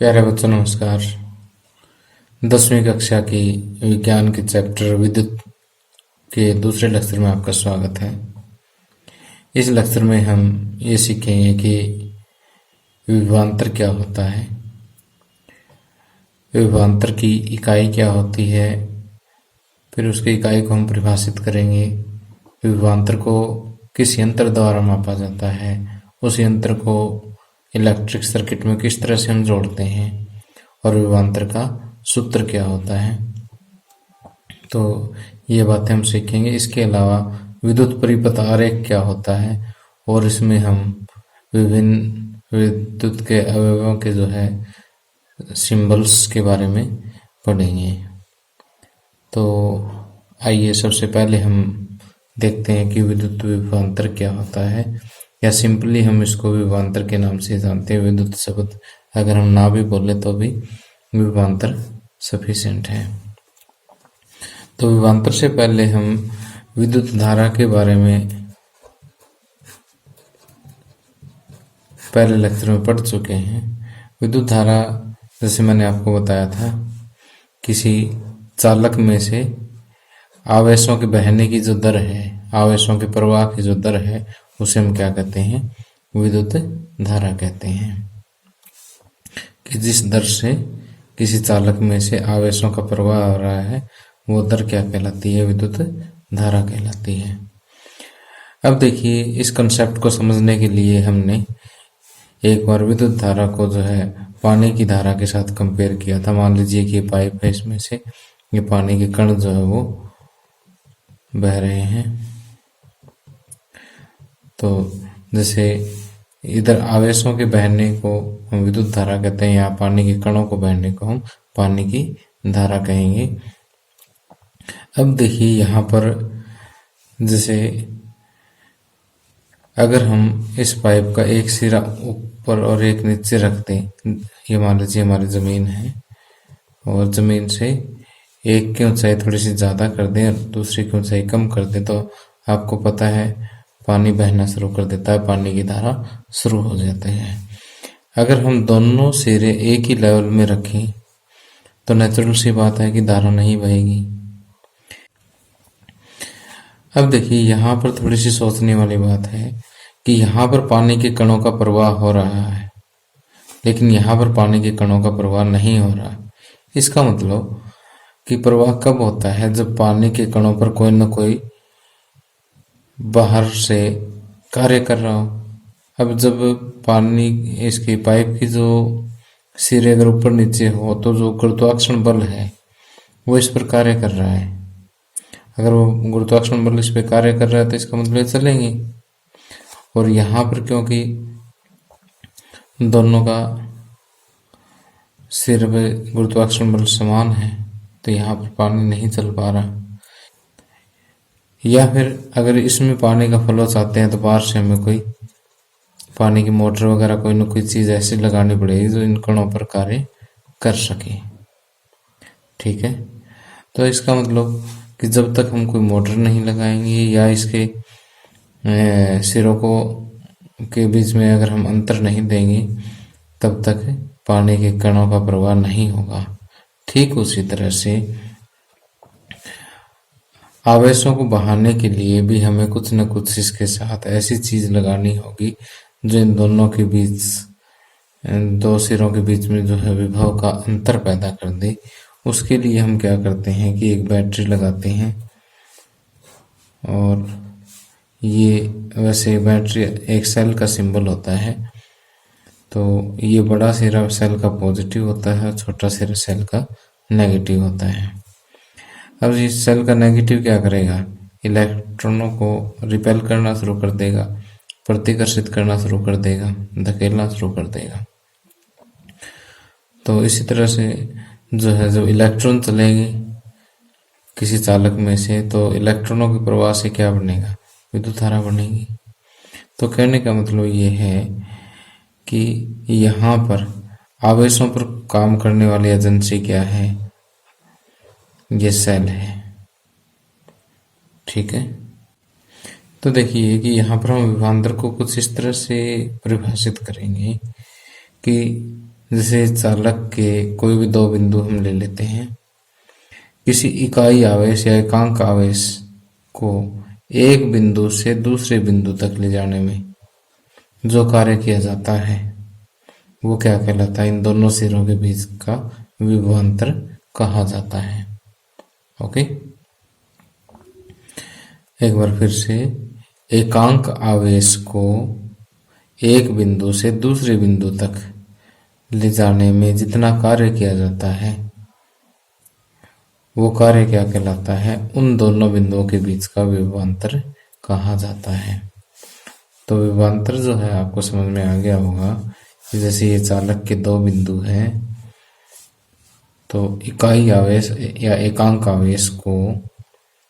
प्यारे बच्चों नमस्कार। 10वीं कक्षा की विज्ञान के चैप्टर विद्युत के दूसरे लेक्चर में आपका स्वागत है। इस लेक्चर में हम ये सीखेंगे कि विभवांतर क्या होता है, विभवांतर की इकाई क्या होती है, फिर उसकी इकाई को हम परिभाषित करेंगे। विभवांतर को किस यंत्र द्वारा मापा जाता है, उस यंत्र को इलेक्ट्रिक सर्किट में किस तरह से हम जोड़ते हैं और विभवांतर का सूत्र क्या होता है। तो ये बातें हम सीखेंगे। इसके अलावा विद्युत परिपथ आरेख क्या होता है और इसमें हम विभिन्न विद्युत के अवयवों के सिंबल्स के बारे में पढ़ेंगे। तो आइए सबसे पहले हम देखते हैं कि विद्युत विभवांतर क्या होता है, या सिंपली हम इसको विभवांतर के नाम से जानते हैं। विद्युत शब्द अगर हम ना भी बोले तो भी विभवांतर सफिशिएंट है। तो विभवांतर से पहले हम विद्युत धारा के बारे में पहले लेक्चर में पढ़ चुके हैं। विद्युत धारा, जैसे मैंने आपको बताया था, किसी चालक में से आवेशों के बहने की जो दर है, आवेशों के प्रवाह की जो दर है, उसे हम क्या कहते हैं? विद्युत धारा कहते हैं। कि जिस दर से किसी चालक में से आवेशों का प्रवाह हो रहा है, वो दर क्या कहलाती है? विद्युत धारा कहलाती है। अब देखिए, इस कंसेप्ट को समझने के लिए हमने एक बार विद्युत धारा को पानी की धारा के साथ कंपेयर किया था। मान लीजिए कि ये पाइप है, इसमें से ये पानी के कण वो बह रहे हैं। तो जैसे इधर आवेशों के बहने को हम विद्युत धारा कहते हैं, यहाँ पानी के कणों को बहने को हम पानी की धारा कहेंगे। अब देखिए, यहाँ पर जैसे अगर हम इस पाइप का एक सिरा ऊपर और एक नीचे रख दें, ये मान लीजिए हमारी ज़मीन है, और ज़मीन से एक की ऊंचाई थोड़ी सी ज़्यादा कर दें और दूसरी की ऊंचाई कम कर दें, तो आपको पता है पानी बहना शुरू कर देता है, पानी की धारा शुरू हो जाती है। अगर हम दोनों सिरे एक ही लेवल में रखें तो नेचुरल सी बात है कि धारा नहीं बहेगी। अब देखिए, यहाँ पर थोड़ी सी सोचने वाली बात है कि यहाँ पर पानी के कणों का प्रवाह हो रहा है, लेकिन यहाँ पर पानी के कणों का प्रवाह नहीं हो रहा। इसका मतलब कि प्रवाह कब होता है? जब पानी के कणों पर कोई न कोई बाहर से कार्य कर रहा हो। अब जब पानी इसकी पाइप की जो सिरे अगर ऊपर नीचे हो, तो जो गुरुत्वाकर्षण बल है वो इस पर कार्य कर रहा है। अगर वो गुरुत्वाकर्षण बल इस पर कार्य कर रहा है तो इसका मतलब चलेंगे। और यहाँ पर क्योंकि दोनों का सिर पे गुरुत्वाकर्षण बल समान है, तो यहाँ पर पानी नहीं चल पा रहा। या फिर अगर इसमें पानी का फ्लो चाहते हैं तो बाहर से हमें कोई पानी की मोटर वगैरह कोई न कोई चीज़ ऐसी लगानी पड़ेगी जो इन कणों पर कार्य कर सके। ठीक है, तो इसका मतलब कि जब तक हम कोई मोटर नहीं लगाएंगे या इसके सिरों को के बीच में अगर हम अंतर नहीं देंगे, तब तक पानी के कणों का प्रवाह नहीं होगा। ठीक उसी तरह से आवेशों को बहाने के लिए भी हमें कुछ न कुछ इसके साथ ऐसी चीज लगानी होगी जो इन दोनों के बीच, दो सिरों के बीच में विभव का अंतर पैदा कर दे। उसके लिए हम क्या करते हैं कि एक बैटरी लगाते हैं, और ये वैसे बैटरी एक सेल का सिंबल होता है। तो ये बड़ा सिरा सेल का पॉजिटिव होता है, छोटा सिरा सेल का नेगेटिव होता है। अब इस सेल का नेगेटिव क्या करेगा? इलेक्ट्रॉनों को रिपेल करना शुरू कर देगा, प्रतिकर्षित करना शुरू कर देगा, धकेलना शुरू कर देगा। तो इसी तरह से जब इलेक्ट्रॉन चलेंगे किसी चालक में से, तो इलेक्ट्रॉनों के प्रवाह से क्या बनेगा? विद्युत धारा बनेगी। तो कहने का मतलब ये है कि यहाँ पर आवेशों पर काम करने वाली एजेंसी क्या है? ये सेल है। ठीक है, तो देखिए कि यहाँ पर हम विभवांतर को कुछ इस तरह से परिभाषित करेंगे कि जैसे चालक के कोई भी दो बिंदु हम ले लेते हैं, किसी इकाई आवेश या एकांक आवेश को एक बिंदु से दूसरे बिंदु तक ले जाने में जो कार्य किया जाता है वो क्या कहलाता है? इन दोनों सिरों के बीच का विभवांतर कहा जाता है। ओके, एक बार फिर से, एकांक आवेश को एक बिंदु से दूसरे बिंदु तक ले जाने में जितना कार्य किया जाता है वो कार्य क्या कहलाता है? उन दोनों बिंदुओं के बीच का विभवांतर कहा जाता है। तो विभवांतर जो है आपको समझ में आ गया होगा कि जैसे ये चालक के दो बिंदु हैं, तो इकाई आवेश या एकांक आवेश को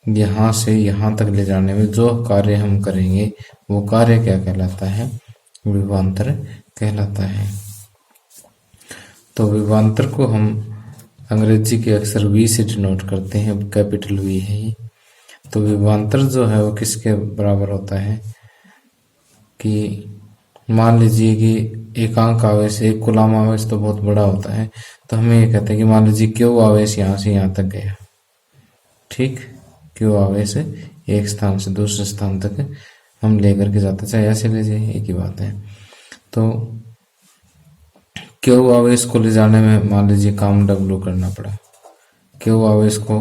यहाँ से यहाँ तक ले जाने में जो कार्य हम करेंगे वो कार्य क्या कहलाता है? विभवांतर कहलाता है। तो विभवांतर को हम अंग्रेजी के अक्षर V से डिनोट करते हैं, कैपिटल V है ये। तो विभवांतर जो है वो किसके बराबर होता है कि मान लीजिए कि एकांक आवेश, एक कूलाम आवेश तो बहुत बड़ा होता है, तो हमें ये कहते हैं कि मान लीजिए Q आवेश यहाँ से यहाँ तक गया, ठीक, Q आवेश एक स्थान से दूसरे स्थान तक हम लेकर के जाते, चाहे ऐसे ले जाए, एक ही बात है। तो Q आवेश को ले जाने में मान लीजिए काम W करना पड़ा, Q आवेश को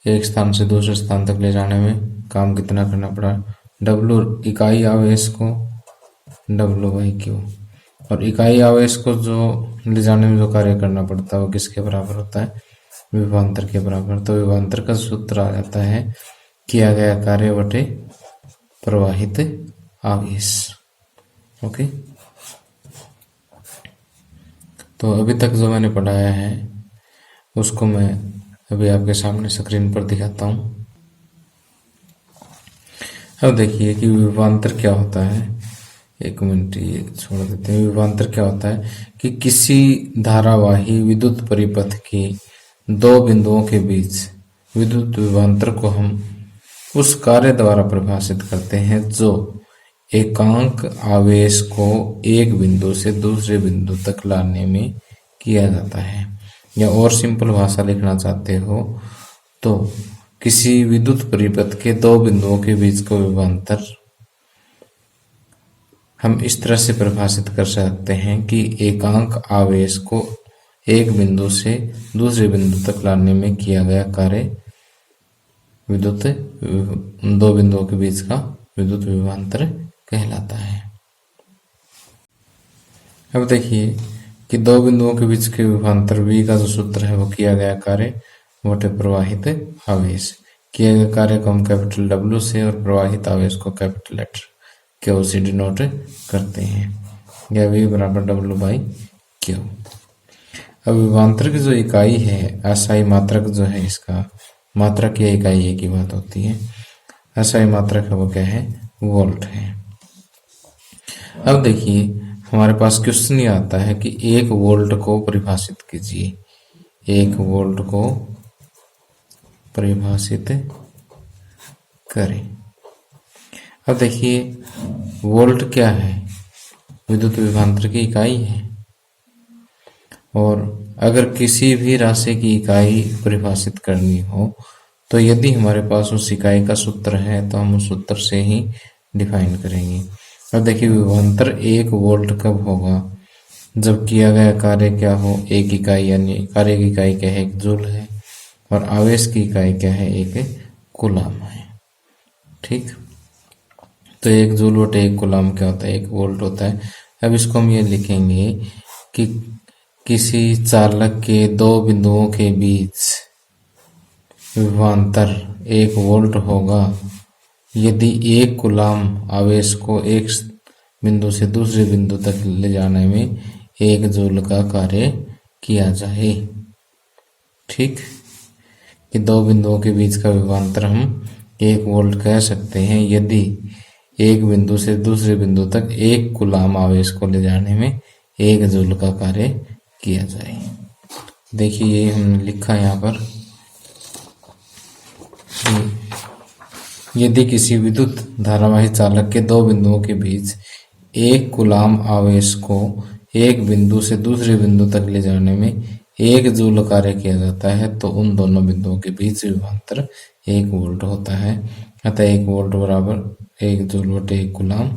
एक स्थान से दूसरे स्थान तक ले जाने में काम कितना करना पड़ा? W, इकाई आवेश को W/Q, और इकाई आवेश को जो ले जाने में जो कार्य करना पड़ता है वो किसके बराबर होता है? विभवांतर के बराबर। तो विभवांतर का सूत्र आ जाता है किया गया कार्य बटे प्रवाहित आवेश। ओके, तो अभी तक जो मैंने पढ़ाया है उसको मैं अभी आपके सामने स्क्रीन पर दिखाता हूँ। अब देखिए कि विभवांतर क्या होता है। एक मिनट ये छोड़ देते हैं। विभवांतर क्या होता है कि किसी धारावाही विद्युत परिपथ के दो बिंदुओं के बीच विद्युत विभवांतर को हम उस कार्य द्वारा परिभाषित करते हैं जो एकांक आवेश को एक बिंदु से दूसरे बिंदु तक लाने में किया जाता है। या और सिंपल भाषा लिखना चाहते हो तो किसी विद्युत परिपथ के दो बिंदुओं के बीच का विभवांतर हम इस तरह से परिभाषित कर सकते हैं कि एकांक आवेश को एक बिंदु से दूसरे बिंदु तक लाने में किया गया कार्य विद्युत दो बिंदुओं के बीच का विद्युत विभवांतर कहलाता है। अब देखिए कि दो बिंदुओं के बीच के विभवांतर V का जो सूत्र है वो किया गया कार्य बटे प्रवाहित आवेश। किया गया कार्य को हम कैपिटल W से और प्रवाहित आवेश को कैपिटल लेटर Q से डिनोट करते हैं, या V बराबर W/Q। अब विभवांतर की जो इकाई है, असाई मात्रक जो है, इसका मात्रक या इकाई एक ही बात होती है। असाई मात्रक है वो क्या है? वोल्ट है। अब देखिए हमारे पास क्वेश्चन ये आता है कि 1 वोल्ट को परिभाषित कीजिए। 1 वोल्ट को परिभाषित करें। अब देखिए वोल्ट क्या है? विद्युत विभवांतर की इकाई है। और अगर किसी भी राशि की इकाई परिभाषित करनी हो तो यदि हमारे पास उस इकाई का सूत्र है तो हम उस सूत्र से ही डिफाइन करेंगे। अब देखिए विभवांतर 1 वोल्ट कब होगा? जब किया गया कार्य क्या हो? 1 इकाई, यानी कार्य की इकाई क्या है? 1 जूल है, और आवेश की इकाई क्या है? 1 कूलाम है। ठीक, तो 1 जूल बटे 1 कूलाम क्या होता है? 1 वोल्ट होता है। अब इसको हम ये लिखेंगे कि किसी चालक के दो बिंदुओं के बीच विभवांतर 1 वोल्ट होगा यदि 1 कूलाम आवेश को एक बिंदु से दूसरे बिंदु तक ले जाने में 1 जूल का कार्य किया जाए। ठीक, कि दो बिंदुओं के बीच का विभवांतर हम 1 वोल्ट कह सकते हैं यदि एक बिंदु से दूसरे बिंदु तक 1 कूलाम आवेश को ले जाने में 1 जूल का कार्य किया जाए। देखिए ये हमने लिखा यहाँ पर, यदि किसी विद्युत धारावाही चालक के दो बिंदुओं के बीच 1 कूलाम आवेश को एक बिंदु से दूसरे बिंदु तक ले जाने में 1 जूल कार्य किया जाता है तो उन दोनों बिंदुओं के बीच विभवांतर 1 वोल्ट होता है। अतः 1 वोल्ट बराबर 1 जूल बटे 1 कूलाम,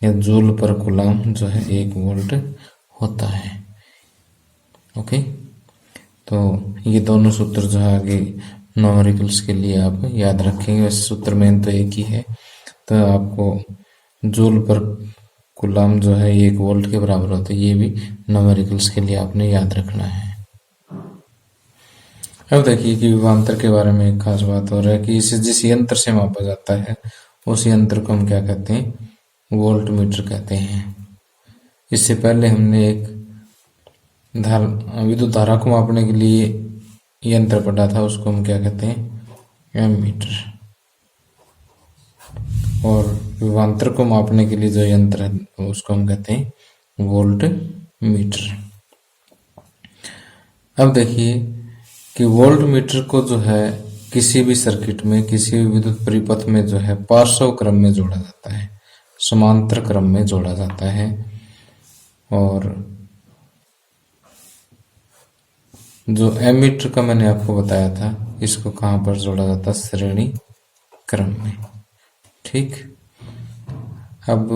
या जूल पर कूलाम जो है 1 वोल्ट होता है। ओके, तो ये दोनों सूत्र जो है आगे न्यूमेरिकल्स के लिए आप याद रखेंगे। वैसे सूत्र मेन तो एक ही है, तो आपको जूल पर कूलाम जो है 1 वोल्ट के बराबर होता है, ये भी न्यूमेरिकल्स के लिए आपने याद रखना है। अब देखिए कि विभवांतर के बारे में एक खास बात हो रहा है कि इसे जिस यंत्र से मापा जाता है उस यंत्र को हम क्या कहते हैं, वोल्ट मीटर कहते हैं। इससे पहले हमने एक विद्युत धारा को मापने के लिए यंत्र पढ़ा था, उसको हम क्या कहते हैं, एमीटर। और विभवांतर को मापने के लिए जो यंत्र है उसको हम कहते हैं वोल्ट मीटर। अब देखिए कि वोल्ट मीटर को जो है किसी भी सर्किट में, किसी भी विद्युत परिपथ में जो है पार्श्व क्रम में जोड़ा जाता है, समांतर क्रम में जोड़ा जाता है। और जो एमीटर का मैंने आपको बताया था, इसको कहाँ पर जोड़ा जाता है, श्रेणी क्रम में। ठीक, अब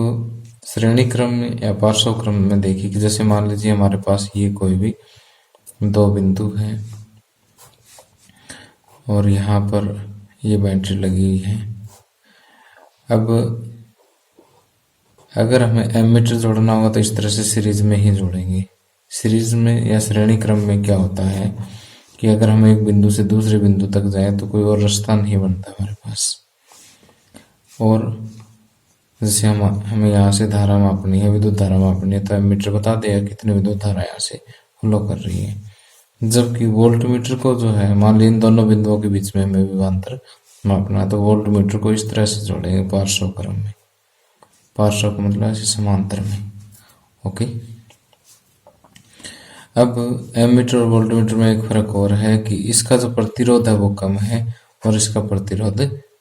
श्रेणी क्रम में या पार्श्व क्रम में देखिए कि जैसे मान लीजिए हमारे पास ये कोई भी 2 बिंदु है और यहाँ पर ये बैटरी लगी हुई है। अब अगर हमें एमीटर जोड़ना होगा तो इस तरह से सीरीज में ही जोड़ेंगे। सीरीज में या श्रेणी क्रम में क्या होता है कि अगर हम एक बिंदु से दूसरे बिंदु तक जाएं तो कोई और रास्ता नहीं बनता हमारे पास। और जैसे हमें यहाँ से धारा मापनी है, विद्युत धारा मापनी है, तो एमीटर बता देगा कितनी विद्युत धारा यहाँ से फ्लो कर रही है। जबकि वोल्ट मीटर को जो है, मान लीजिए इन दोनों बिंदुओं के बीच में हमें विभवांतर मापना है, तो वोल्ट मीटर को इस तरह से जोड़ेंगे पार्श्व क्रम में। पार्श्व का मतलब ऐसे समांतर में। ओके, अब एमीटर और वोल्ट मीटर में एक फर्क और है कि इसका जो प्रतिरोध है वो कम है और इसका प्रतिरोध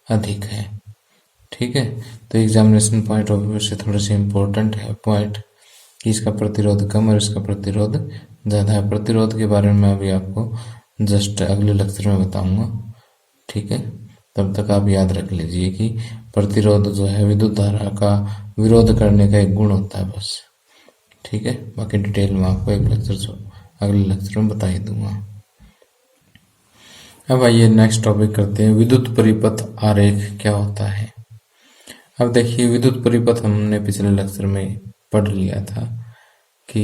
अधिक है। ठीक है, तो एग्जामिनेशन पॉइंट ऑफ व्यू से थोड़े से इम्पोर्टेंट है पॉइंट कि इसका प्रतिरोध कम और इसका प्रतिरोध ज़्यादा है। प्रतिरोध के बारे में मैं अभी आपको जस्ट अगले लेक्चर में बताऊंगा। ठीक है, तब तक आप याद रख लीजिए कि प्रतिरोध जो है विद्युत धारा का विरोध करने का एक गुण होता है बस। ठीक है, बाकी डिटेल में आपको एक लेक्चर अगले लेक्चर में बता ही दूंगा। अब आइए नेक्स्ट टॉपिक करते हैं, विद्युत परिपथ आरेख क्या होता है। अब देखिए, विद्युत परिपथ हमने पिछले लेक्चर में पढ़ लिया था कि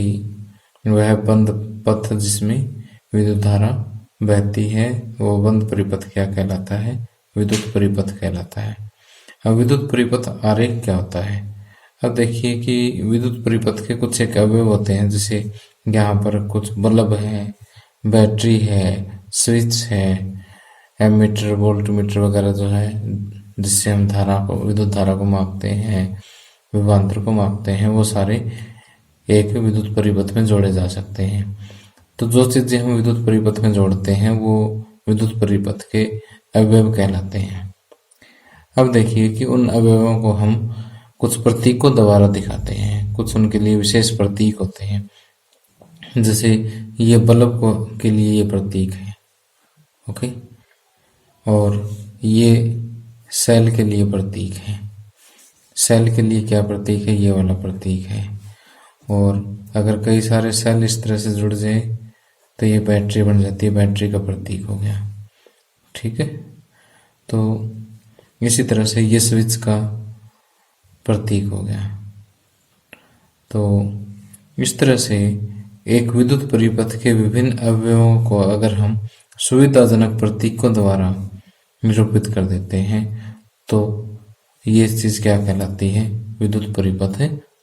वह बंद पथ जिसमें विद्युत धारा बहती है वो बंद परिपथ क्या कहलाता है, विद्युत परिपथ कहलाता है। अब विद्युत परिपथ आरेख क्या होता है। अब देखिए कि विद्युत परिपथ के कुछ एक अवयव होते हैं, जैसे यहाँ पर कुछ बल्ब है, बैटरी है, स्विच है, एमीटर, वोल्ट मीटर वगैरह जो है जिससे हम धारा को, विद्युत धारा को मापते हैं, विभवांतर को मापते हैं, वो सारे एक विद्युत परिपथ में जोड़े जा सकते हैं। तो जो चीजें हम विद्युत परिपथ में जोड़ते हैं वो विद्युत परिपथ के अवयव कहलाते हैं। अब देखिए कि उन अवयवों को हम कुछ प्रतीकों द्वारा दिखाते हैं, कुछ उनके लिए विशेष प्रतीक होते हैं। जैसे ये बल्ब को के लिए ये प्रतीक है, ओके, और ये सेल के लिए प्रतीक है। सेल के लिए क्या प्रतीक है, ये वाला प्रतीक है। और अगर कई सारे सेल इस तरह से जुड़ जाए तो ये बैटरी बन जाती है, बैटरी का प्रतीक हो गया। ठीक है, तो इसी तरह से ये स्विच का प्रतीक हो गया। तो इस तरह से एक विद्युत परिपथ के विभिन्न अवयवों को अगर हम सुविधाजनक प्रतीकों द्वारा निरूपित कर देते हैं तो ये चीज क्या कहलाती है, विद्युत परिपथ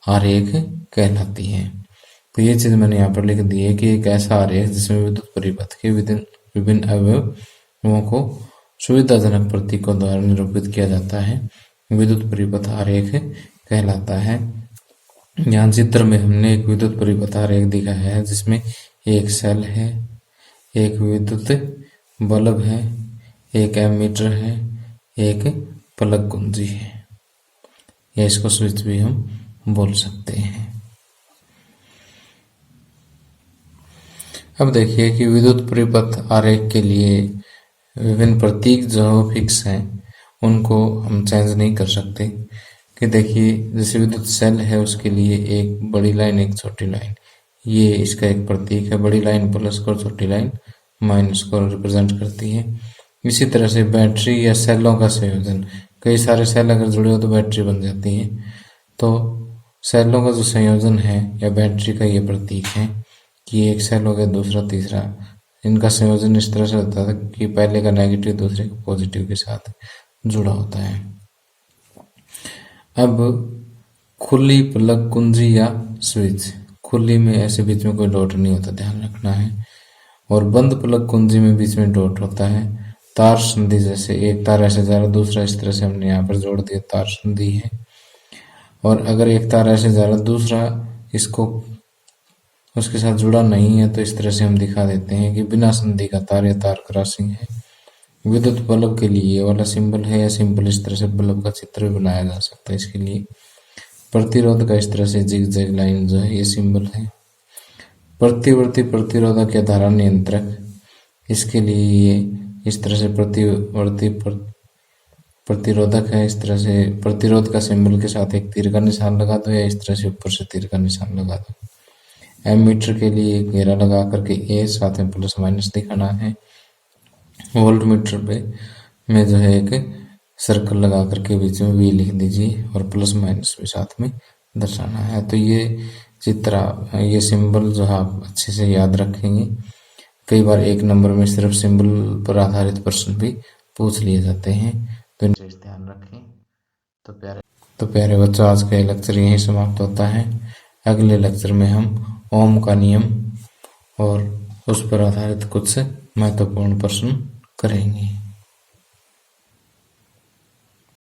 आरेख कहलाती है। तो ये चीज मैंने यहाँ पर लिख दी है कि एक ऐसा आरेख जिसमें विद्युत परिपथ के विभिन्न अवयवों को सुविधाजनक प्रतीकों द्वारा निरूपित किया जाता है, विद्युत परिपथ आरेख कहलाता है। यहाँ चित्र में हमने एक विद्युत परिपथ आरेख दिखाया है जिसमें एक सेल है, एक विद्युत बल्ब है, एक एमीटर है, एक प्लग कुंजी है, या इसको स्विच भी हम बोल सकते हैं। अब देखिए कि विद्युत परिपथ आरेख के लिए विभिन्न प्रतीक जो फिक्स हैं उनको हम चेंज नहीं कर सकते। कि देखिए जैसे विद्युत सेल है उसके लिए एक बड़ी लाइन एक छोटी लाइन, ये इसका एक प्रतीक है। बड़ी लाइन प्लस को, छोटी लाइन माइनस को रिप्रेजेंट करती है। इसी तरह से बैटरी या सेलों का संयोजन, कई सारे सेल अगर जुड़े हो तो बैटरी बन जाती है। तो सेलों का जो संयोजन है या बैटरी का ये प्रतीक है कि एक सेल हो गया दूसरा तीसरा, इनका संयोजन इस तरह से होता है कि पहले का नेगेटिव दूसरे का पॉजिटिव के साथ जुड़ा होता है। अब खुली प्लग कुंजी या स्विच, खुली में ऐसे बीच में कोई डॉट नहीं होता, ध्यान रखना है। और बंद प्लग कुंजी में बीच में डॉट होता है। तार संधि, जैसे एक तार ऐसे जा रहा दूसरा इस तरह से हमने यहाँ पर जोड़ दिया, तार संधि है। और अगर एक तार ऐसे जा रहा दूसरा इसको उसके साथ जुड़ा नहीं है तो इस तरह से हम दिखा देते हैं कि बिना संधि का तार या तार क्रॉसिंग है। विद्युत बल्ब के लिए ये वाला सिंबल है या सिंबल इस तरह से बल्ब का चित्र भी बनाया जा सकता है। इसके लिए प्रतिरोध का इस तरह से जिग-जैग लाइन जो है ये सिंबल है। प्रतिवर्ती प्रतिरोधक या धारा नियंत्रक, इसके लिए ये इस तरह से प्रतिवर्ती प्रतिरोधक है। इस तरह से प्रतिरोध का सिंबल के साथ एक तीर का निशान लगा दो या इस तरह से ऊपर से तीर का निशान लगा दो। एमीटर के लिए घेरा लगा करके ए साथ में प्लस माइनस दिखाना है। वोल्ट मीटर पे में जो है एक सर्कल लगा करके बीच में वी लिख दीजिए और प्लस माइनस भी साथ में दर्शाना है। तो ये चित्र, ये सिंबल जो है आप अच्छे से याद रखेंगे। कई बार एक नंबर में सिर्फ सिंबल पर आधारित प्रश्न भी पूछ लिए जाते हैं, तो ध्यान रखें। तो प्यारे बच्चों, आज का ये लेक्चर यहीं समाप्त होता है। अगले लेक्चर में हम ओम का नियम और उस पर आधारित कुछ महत्वपूर्ण प्रश्न करेंगे।